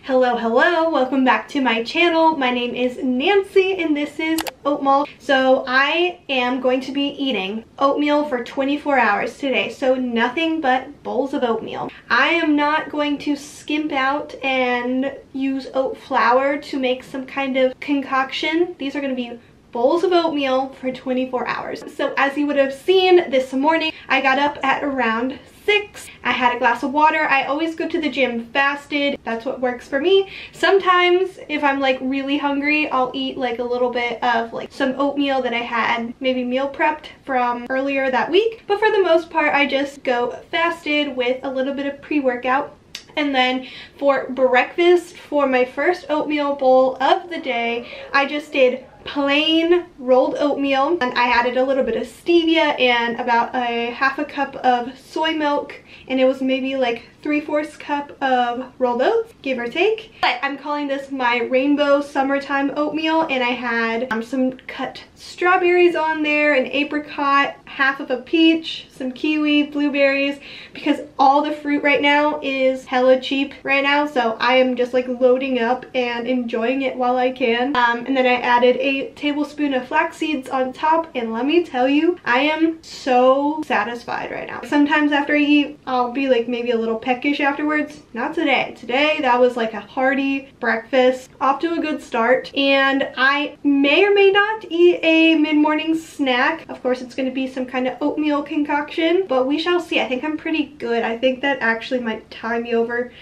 Hello, hello, welcome back to my channel. My name is Nancy and this is OATMEAL. So I am going to be eating oatmeal for 24 hours today. So nothing but bowls of oatmeal. I am not going to skimp out and use oat flour to make some kind of concoction. These are going to be bowls of oatmeal for 24 hours. So as you would have seen this morning, I got up at around 6. I had a glass of water. I always go to the gym fasted. That's what works for me. Sometimes if I'm like really hungry, I'll eat like a little bit of like some oatmeal that I had maybe meal prepped from earlier that week. But for the most part, I just go fasted with a little bit of pre-workout. And then for breakfast, for my first oatmeal bowl of the day, I just did plain rolled oatmeal, and I added a little bit of stevia and about a half a cup of soy milk, and it was maybe like 3/4 cup of rolled oats, give or take. But I'm calling this my rainbow summertime oatmeal, and I had some cut strawberries on there, an apricot, half of a peach, some kiwi, blueberries, because all the fruit right now is hella cheap right now, so I am just like loading up and enjoying it while I can. And then I added a tablespoon of flax seeds on top, and let me tell you, I am so satisfied right now. Sometimes after I eat, I'll be like maybe a little peckish afterwards. Not today. Today that was like a hearty breakfast, off to a good start, and I may or may not eat a mid-morning snack. Of course, it's going to be some kind of oatmeal concoction, but we shall see. I think I'm pretty good. I think that actually might tie me over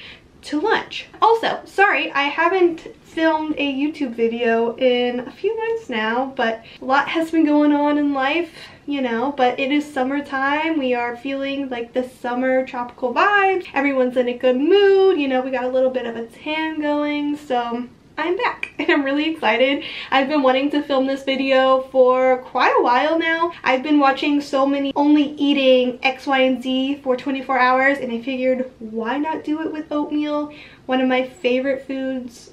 to lunch. Also, sorry, I haven't filmed a YouTube video in a few months now, but a lot has been going on in life, you know, but it is summertime. We are feeling like the summer tropical vibes. Everyone's in a good mood, you know, we got a little bit of a tan going, so I'm back and I'm really excited. I've been wanting to film this video for quite a while now. I've been watching so many only eating X, Y, and Z for 24 hours, and I figured why not do it with oatmeal, one of my favorite foods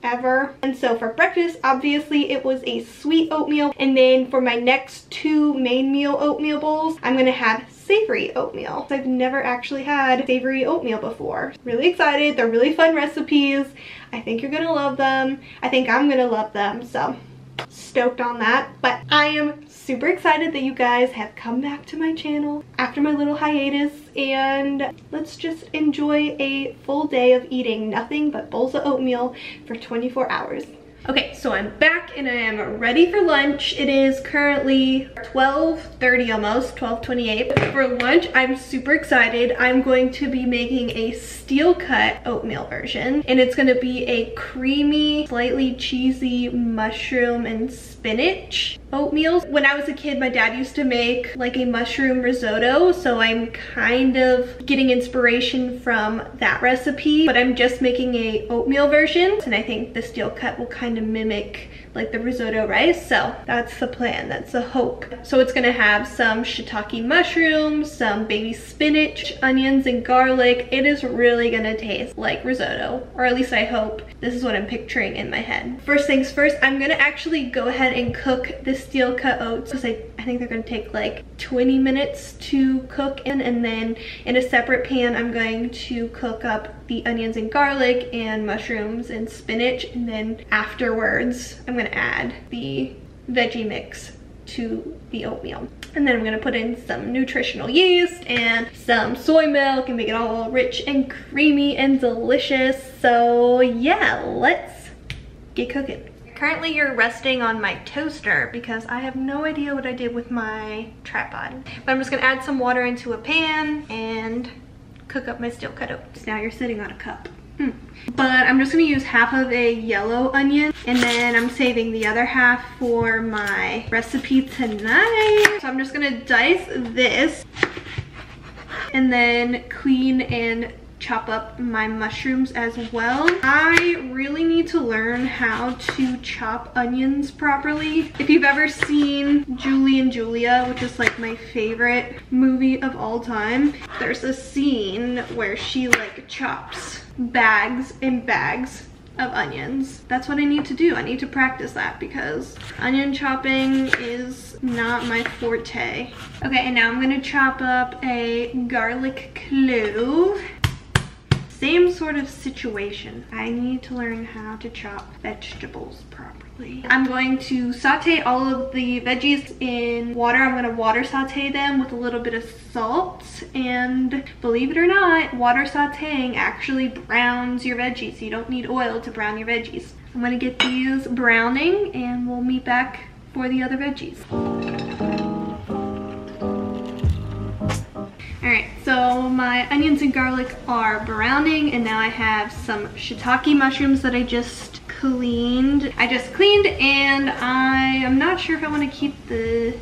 ever. And so for breakfast, obviously it was a sweet oatmeal, and then for my next 2 main meal oatmeal bowls, I'm gonna have savory oatmeal. I've never actually had savory oatmeal before. Really excited. They're really fun recipes. I think you're gonna love them. I think I'm gonna love them, so stoked on that. But I am super excited that you guys have come back to my channel after my little hiatus, and let's just enjoy a full day of eating nothing but bowls of oatmeal for 24 hours. Okay, so I'm back and I am ready for lunch. It is currently 12:30 almost, 12:28. For lunch, I'm super excited. I'm going to be making a steel cut oatmeal version, and it's gonna be a creamy, slightly cheesy mushroom and spinach oatmeal. When I was a kid, my dad used to make like a mushroom risotto, so I'm kind of getting inspiration from that recipe, but I'm just making a oatmeal version, and I think the steel cut will kind of mimic like the risotto rice, so that's the plan, that's the hope. So it's gonna have some shiitake mushrooms, some baby spinach, onions, and garlic. It is really gonna taste like risotto, or at least I hope. This is what I'm picturing in my head. First things first, I'm gonna actually go ahead and cook the steel cut oats, because I think they're gonna take like 20 minutes to cook in, and then in a separate pan I'm going to cook up the onions and garlic and mushrooms and spinach, and then afterwards I'm gonna add the veggie mix to the oatmeal. And then I'm gonna put in some nutritional yeast and some soy milk and make it all rich and creamy and delicious. So yeah, let's get cooking. Currently you're resting on my toaster because I have no idea what I did with my tripod. But I'm just gonna add some water into a pan and cook up my steel cut oats. Now you're sitting on a cup. But I'm just gonna use half of a yellow onion, and then I'm saving the other half for my recipe tonight. So I'm just gonna dice this and then clean and chop up my mushrooms as well. I really need to learn how to chop onions properly. If you've ever seen Julie and Julia, which is like my favorite movie of all time, there's a scene where she like chops bags and bags of onions. That's what I need to do. I need to practice that because onion chopping is not my forte. Okay, and now I'm gonna chop up a garlic clove, same sort of situation. I need to learn how to chop vegetables properly. I'm going to saute all of the veggies in water. I'm going to water saute them with a little bit of salt, and believe it or not, water sauteing actually browns your veggies. You don't need oil to brown your veggies. I'm going to get these browning and we'll meet back for the other veggies. Alright, so my onions and garlic are browning, and now I have some shiitake mushrooms that I just cleaned. And I am not sure if I want to keep the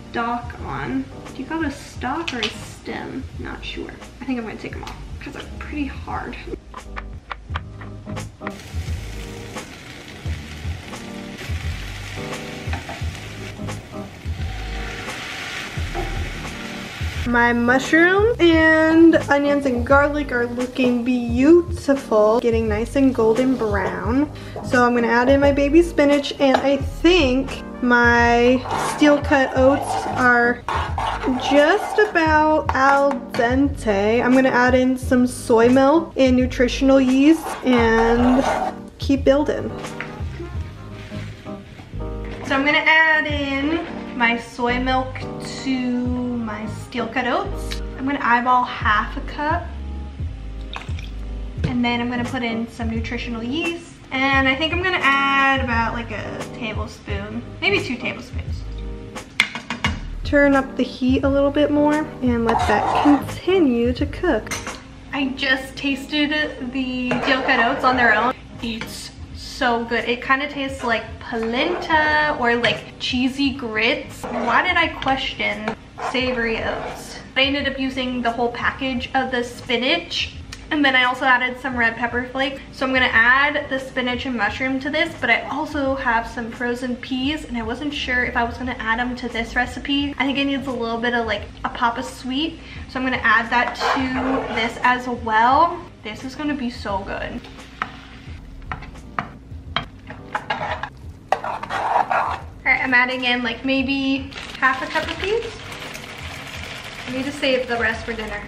stalk on. Do you call it a stalk or a stem? Not sure. I think I'm going to take them off because they're pretty hard. My mushroom and onions and garlic are looking beautiful, getting nice and golden brown. So I'm gonna add in my baby spinach, and I think my steel cut oats are just about al dente. I'm gonna add in some soy milk and nutritional yeast and keep building. So I'm gonna add in my soy milk to my steel cut oats. I'm gonna eyeball half a cup, and then I'm gonna put in some nutritional yeast, and I think I'm gonna add about like a tablespoon, maybe 2 tablespoons. Turn up the heat a little bit more and let that continue to cook. I just tasted the steel cut oats on their own. It's so good. It kind of tastes like polenta or like cheesy grits. Why did I question savory oats? I ended up using the whole package of the spinach, and then I also added some red pepper flakes. So I'm gonna add the spinach and mushroom to this, but I also have some frozen peas, and I wasn't sure if I was gonna add them to this recipe. I think it needs a little bit of like a pop of sweet, so I'm gonna add that to this as well. This is gonna be so good. Alright, I'm adding in like maybe half a cup of peas. I need to save the rest for dinner.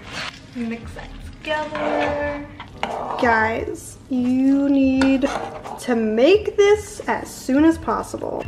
Mix that together. Guys, you need to make this as soon as possible.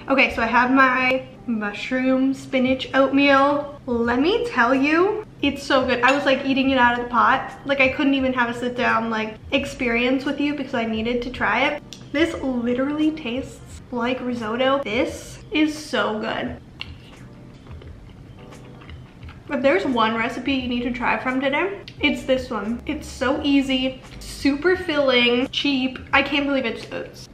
Okay, so I have my mushroom spinach oatmeal. Let me tell you, it's so good. I was like eating it out of the pot. Like I couldn't even have a sit down like experience with you because I needed to try it. This literally tastes like risotto. This is so good. If there's one recipe you need to try from today, it's this one. It's so easy, super filling, cheap. I can't believe it's oats.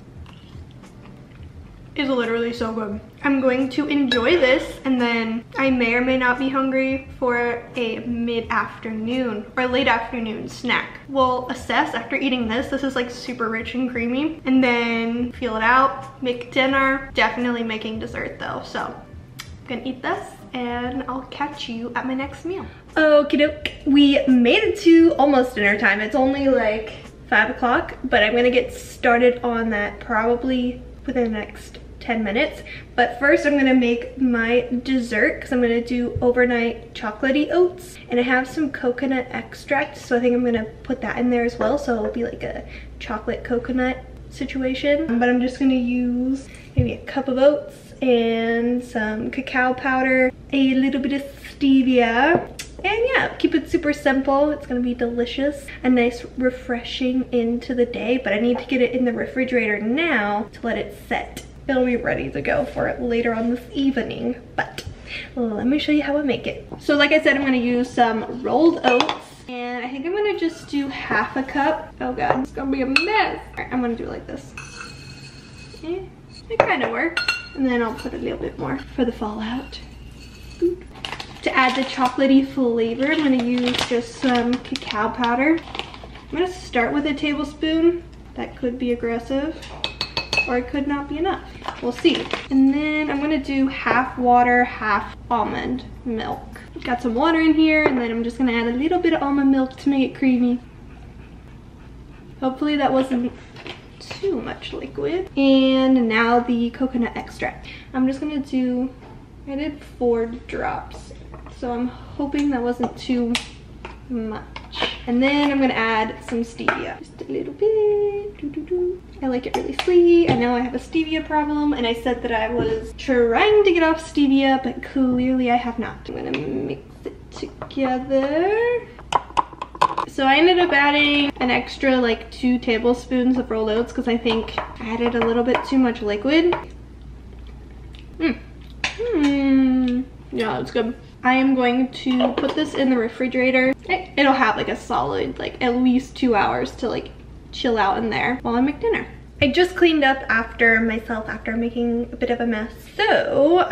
Is literally so good. I'm going to enjoy this, and then I may or may not be hungry for a mid-afternoon or late afternoon snack. We'll assess after eating this. This is like super rich and creamy, and then feel it out, make dinner. Definitely making dessert though, so I'm gonna eat this and I'll catch you at my next meal. Okie doke, we made it to almost dinner time. It's only like 5 o'clock, but I'm gonna get started on that probably within the next 10 minutes. But first I'm gonna make my dessert because I'm gonna do overnight chocolatey oats, and I have some coconut extract, so I think I'm gonna put that in there as well, so it'll be like a chocolate coconut situation. But I'm just gonna use maybe a cup of oats and some cacao powder, a little bit of stevia, and yeah, keep it super simple. It's gonna be delicious, a nice refreshing into the day, but I need to get it in the refrigerator now to let it set. It'll be ready to go for it later on this evening, but let me show you how I make it. So like I said, I'm gonna use some rolled oats, and I think I'm gonna just do half a cup. Oh God, it's gonna be a mess. All right, I'm gonna do it like this. Yeah, it kind of works. And then I'll put a little bit more for the fallout. Boop. To add the chocolatey flavor, I'm gonna use just some cacao powder. I'm gonna start with a tablespoon. That could be aggressive, or it could not be enough. We'll see. And then I'm gonna do half water, half almond milk. Got some water in here, and then I'm just gonna add a little bit of almond milk to make it creamy. Hopefully that wasn't too much liquid. And now the coconut extract. I'm just gonna do, I did 4 drops, so I'm hoping that wasn't too much. And then I'm gonna add some stevia, just a little bit. I like it really sweet. I know I have a stevia problem, and I said that I was trying to get off stevia, but clearly I have not. I'm gonna mix it together. So I ended up adding an extra like 2 tablespoons of rolled oats because I think I added a little bit too much liquid. Yeah, it's good. I am going to put this in the refrigerator. It'll have like a solid, like at least 2 hours to like chill out in there while I make dinner. I just cleaned up after myself after making a bit of a mess. So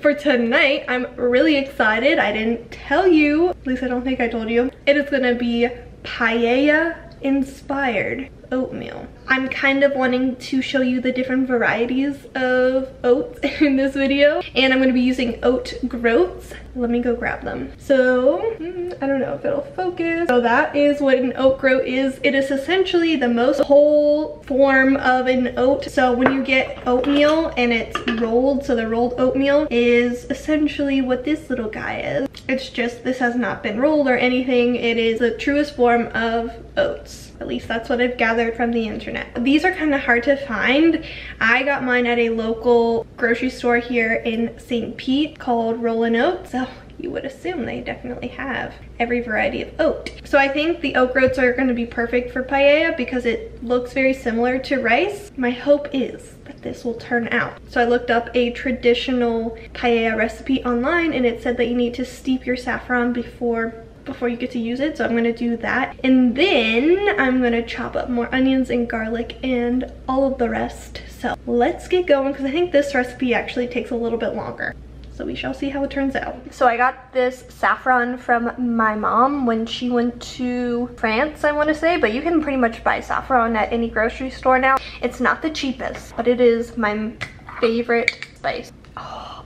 for tonight, I'm really excited. I didn't tell you, at least I don't think I told you. It is gonna be paella inspired oatmeal. I'm kind of wanting to show you the different varieties of oats in this video, and I'm going to be using oat groats. Let me go grab them. So I don't know if it'll focus. So that is what an oat groat is. It is essentially the most whole form of an oat. So when you get oatmeal and it's rolled, so the rolled oatmeal is essentially what this little guy is. It's just this has not been rolled or anything. It is the truest form of oats. At least that's what I've gathered from the internet. These are kind of hard to find. I got mine at a local grocery store here in St. Pete called Rollin' Oats. So you would assume they definitely have every variety of oat. So I think the oat groats are going to be perfect for paella because it looks very similar to rice. My hope is that this will turn out. So I looked up a traditional paella recipe online, and it said that you need to steep your saffron before you get to use it. So I'm gonna do that, and then I'm gonna chop up more onions and garlic and all of the rest. So let's get going, because I think this recipe actually takes a little bit longer. So we shall see how it turns out. So I got this saffron from my mom when she went to France, I want to say, but you can pretty much buy saffron at any grocery store now. It's not the cheapest, but it is my favorite spice.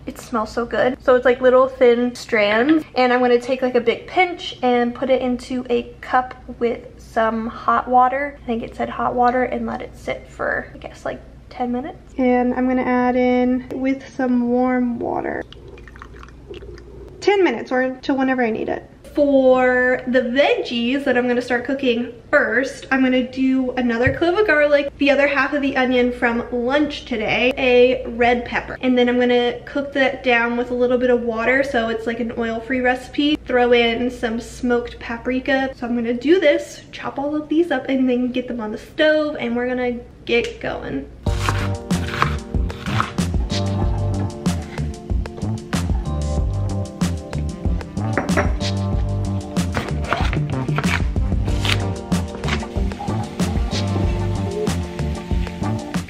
It smells so good. So it's like little thin strands, and I'm gonna take like a big pinch and put it into a cup with some hot water. I think it said hot water, and let it sit for, I guess, like 10 minutes. And I'm gonna add in with some warm water. 10 minutes or to whenever I need it. For the veggies that I'm gonna start cooking first, I'm gonna do another clove of garlic, the other half of the onion from lunch today, a red pepper. And then I'm gonna cook that down with a little bit of water so it's like an oil-free recipe. Throw in some smoked paprika. So I'm gonna do this, chop all of these up, and then get them on the stove, and we're gonna get going.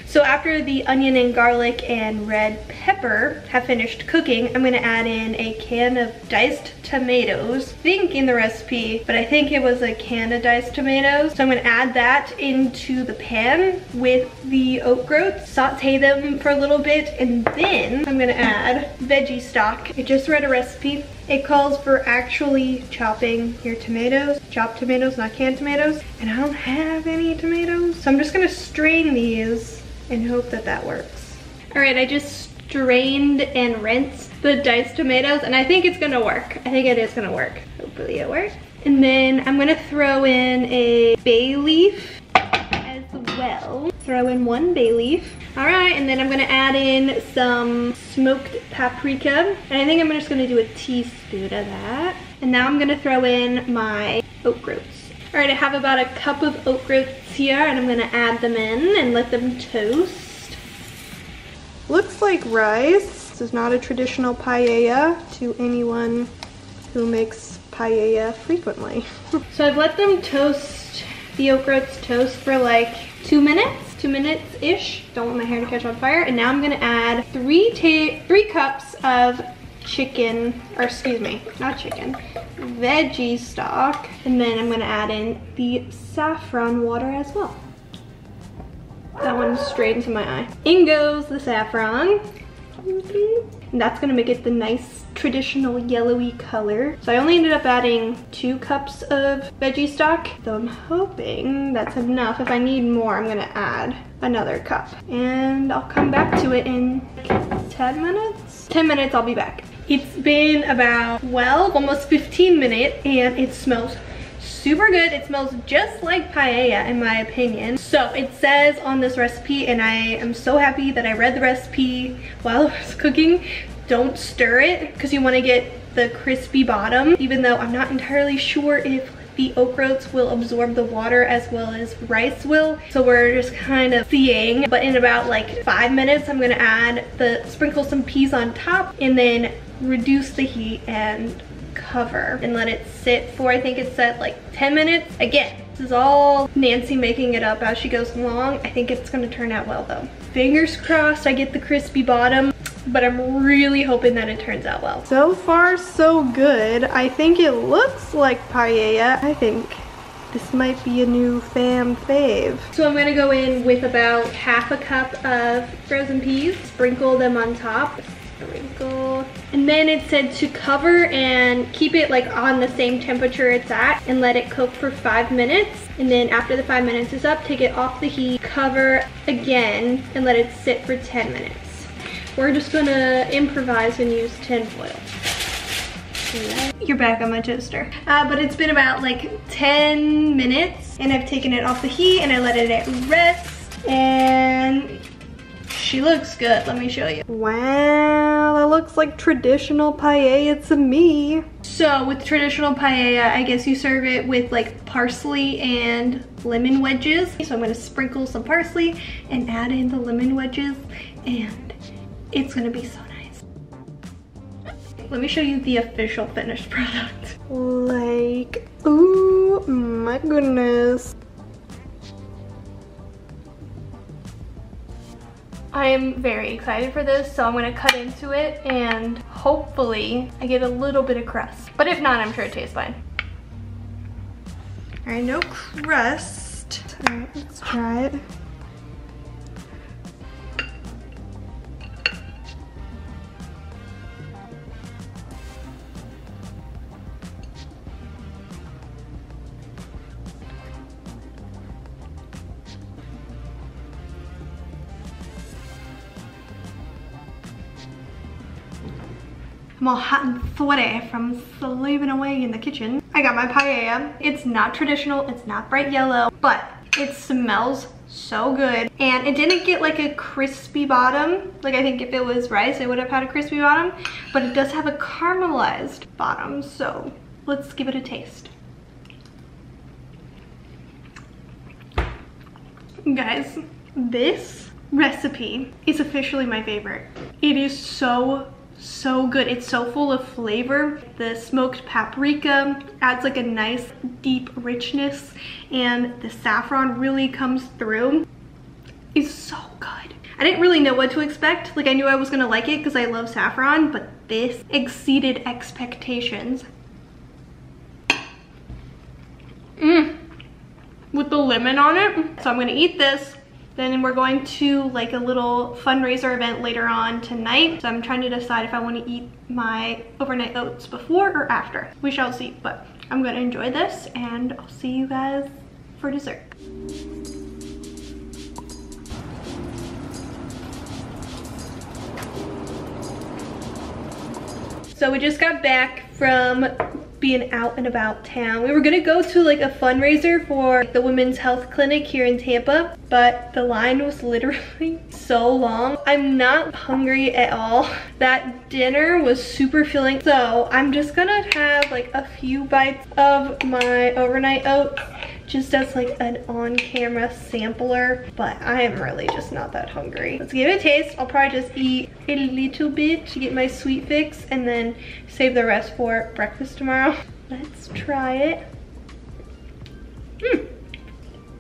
So after the onion and garlic and red pepper have finished cooking, I'm gonna add in a can of diced tomatoes. I think in the recipe, but I think it was a can of diced tomatoes. So I'm gonna add that into the pan with the oat groats, saute them for a little bit, and then I'm gonna add veggie stock. I just read a recipe. It calls for actually chopping your tomatoes, chopped tomatoes, not canned tomatoes, and I don't have any tomatoes. So I'm just gonna strain these and hope that that works. All right, I just strained and rinsed the diced tomatoes, and I think it's gonna work. I think it is gonna work. Hopefully it works. And then I'm gonna throw in a bay leaf as well. Throw in 1 bay leaf. All right, and then I'm gonna add in some smoked paprika. And I think I'm just gonna do a teaspoon of that. And now I'm gonna throw in my oat groats. All right, I have about a cup of oat groats here, and I'm gonna add them in and let them toast. Looks like rice. This is not a traditional paella to anyone who makes paella frequently. So I've let them toast, the oat groats toast for like 2 minutes, 2 minutes-ish. Don't want my hair to catch on fire. And now I'm gonna add 3 cups of chicken, or excuse me, not chicken, veggie stock. And then I'm gonna add in the saffron water as well. That one straight into my eye. In goes the saffron. and that's gonna make it the nice traditional yellowy color. So I only ended up adding 2 cups of veggie stock, so I'm hoping that's enough. If I need more, I'm gonna add another cup, and I'll come back to it in 10 minutes. 10 minutes, I'll be back. It's been about 12, almost 15 minutes, and it smells super good. It smells just like paella in my opinion. So it says on this recipe, and I am so happy that I read the recipe while I was cooking, don't stir it because you want to get the crispy bottom, even though I'm not entirely sure if the okrots will absorb the water as well as rice will. So we're just kind of seeing, but in about like 5 minutes, I'm gonna sprinkle some peas on top and then reduce the heat and cover and let it sit for, I think it said like 10 minutes. Again, this is all Nancy making it up as she goes along. I think it's gonna turn out well though. Fingers crossed I get the crispy bottom, but I'm really hoping that it turns out well. So far so good. I think it looks like paella. I think this might be a new fam fave. So I'm gonna go in with about half a cup of frozen peas, sprinkle them on top. Sprinkle. And then it said to cover and keep it like on the same temperature it's at and let it cook for 5 minutes. And then after the 5 minutes is up, take it off the heat, cover again, and let it sit for 10 minutes. We're just gonna improvise and use tin foil. You're back on my toaster. But it's been about like 10 minutes and I've taken it off the heat and I let it at rest, and she looks good. Let me show you. Wow, that looks like traditional paella to me. So with traditional paella, I guess you serve it with like parsley and lemon wedges. So I'm gonna sprinkle some parsley and add in the lemon wedges, and it's gonna be so nice. Let me show you the official finished product. Like, oh my goodness. I am very excited for this, so I'm gonna cut into it and hopefully I get a little bit of crust. But if not, I'm sure it tastes fine. All right, no crust. All right, let's try it. I'm all hot and sweaty from slaving away in the kitchen. I got my paella. It's not traditional, it's not bright yellow, but it smells so good. And it didn't get like a crispy bottom. Like I think if it was rice, it would have had a crispy bottom, but it does have a caramelized bottom. So let's give it a taste. Guys, this recipe is officially my favorite. It is so good. It's so full of flavor. The smoked paprika adds like a nice deep richness, and the saffron really comes through. It's so good. I didn't really know what to expect. Like I knew I was gonna like it because I love saffron, but this exceeded expectations. With the lemon on it. So I'm gonna eat this. Then we're going to like a little fundraiser event later on tonight. So I'm trying to decide if I want to eat my overnight oats before or after. We shall see, but I'm gonna enjoy this and I'll see you guys for dessert. So we just got back from being out and about town. We were gonna go to like a fundraiser for the women's health clinic here in Tampa, but the line was literally so long. I'm not hungry at all. That dinner was super filling, so I'm just gonna have like a few bites of my overnight oats just as like an on-camera sampler, but I am really just not that hungry. Let's give it a taste. I'll probably just eat a little bit to get my sweet fix and then save the rest for breakfast tomorrow. Let's try it.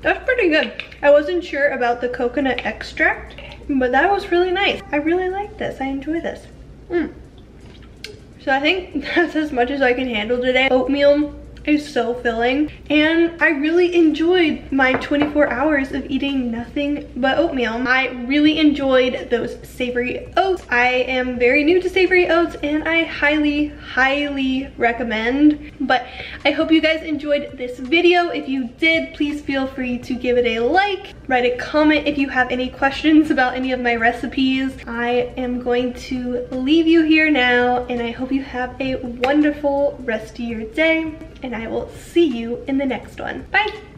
That's pretty good. I wasn't sure about the coconut extract, but that was really nice. I really like this. I enjoy this. So I think that's as much as I can handle today. Oatmeal is so filling, and I really enjoyed my 24 hours of eating nothing but oatmeal. I really enjoyed those savory oats. I am very new to savory oats and I highly recommend. But I hope you guys enjoyed this video. If you did, please feel free to give it a like, write a comment if you have any questions about any of my recipes. I am going to leave you here now, and I hope you have a wonderful rest of your day, and I will see you in the next one. Bye!